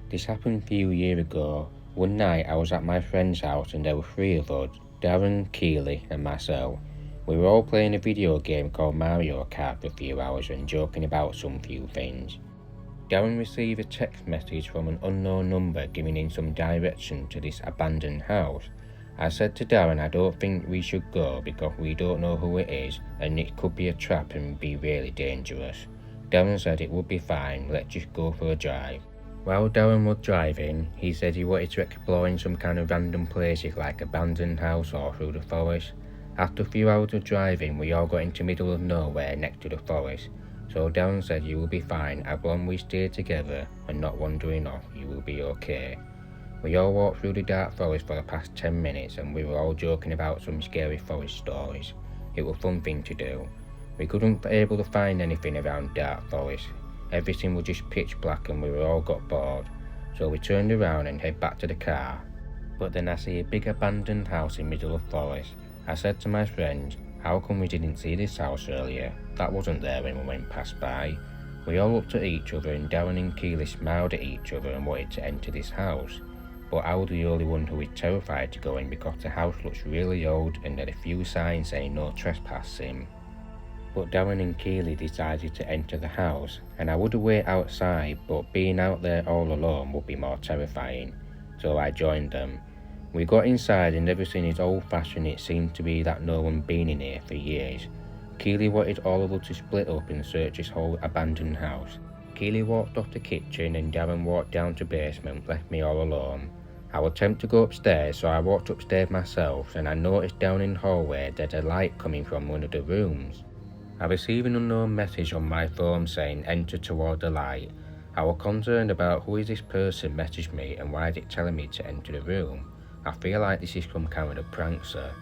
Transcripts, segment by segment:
This happened a few years ago. One night I was at my friend's house and there were three of us, Darren, Keely and myself. We were all playing a video game called Mario Kart for a few hours and joking about some few things. Darren received a text message from an unknown number giving him some direction to this abandoned house. I said to Darren I don't think we should go because we don't know who it is and it could be a trap and be really dangerous. Darren said it would be fine, let's just go for a drive. While Darren was driving, he said he wanted to explore in some kind of random places like abandoned house or through the forest. After a few hours of driving, we all got into the middle of nowhere next to the forest. So Darren said you will be fine as long as we stay together and not wandering off, you will be okay. We all walked through the dark forest for the past 10 minutes and we were all joking about some scary forest stories. It was a fun thing to do. We couldn't be able to find anything around dark forest. Everything was just pitch black and we all got bored. So we turned around and head back to the car. But then I see a big abandoned house in the middle of the forest. I said to my friend, how come we didn't see this house earlier? That wasn't there when we went past by. We all looked at each other and Darren and Keely smiled at each other and wanted to enter this house. But I was the only one who was terrified to go in because the house looks really old and had a few signs saying no trespassing. But Darren and Keely decided to enter the house and I would have waited outside, but being out there all alone would be more terrifying. So I joined them. We got inside and everything is old fashioned. It seemed to be that no one been in here for years. Keely wanted all of us to split up and search this whole abandoned house. Keely walked off the kitchen and Darren walked down to the basement, left me all alone. I was tempted to go upstairs, so I walked upstairs myself and I noticed down in the hallway there's a light coming from one of the rooms. I received an unknown message on my phone saying enter toward the light. I was concerned about who is this person messaged me and why is it telling me to enter the room. I feel like this is some kind of prankster.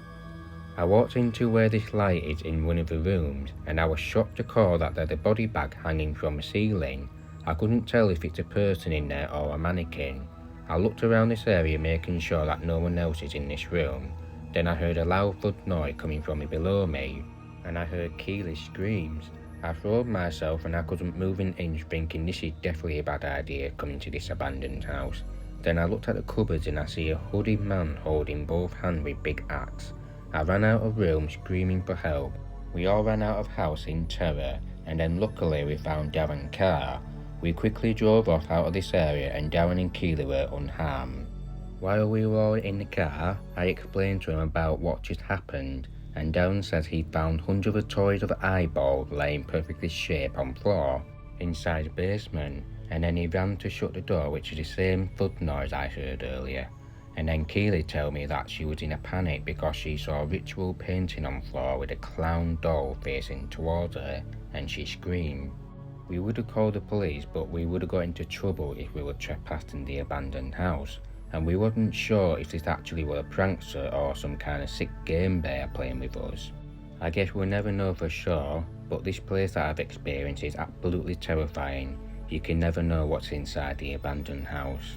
I walked into where this light is in one of the rooms and I was shocked to call that there's a body bag hanging from the ceiling. I couldn't tell if it's a person in there or a mannequin. I looked around this area making sure that no one else is in this room. Then I heard a loud thud noise coming from below me and I heard Keely's screams. I throwed myself and I couldn't move an inch thinking this is definitely a bad idea coming to this abandoned house. Then I looked at the cupboards and I see a hooded man holding both hands with big axe. I ran out of room screaming for help. We all ran out of house in terror and then luckily we found Darren's car. We quickly drove off out of this area and Darren and Keely were unharmed. While we were all in the car, I explained to him about what just happened and Darren said he found hundreds of toys of eyeballs laying perfectly shaped on the floor inside the basement, and then he ran to shut the door, which is the same thud noise I heard earlier. And then Keely told me that she was in a panic because she saw a ritual painting on the floor with a clown doll facing towards her and she screamed. We would have called the police, but we would have got into trouble if we were trespassing the abandoned house, and we wasn't sure if this actually were a prankster or some kind of sick game bear playing with us. I guess we'll never know for sure, but this place that I've experienced is absolutely terrifying. You can never know what's inside the abandoned house.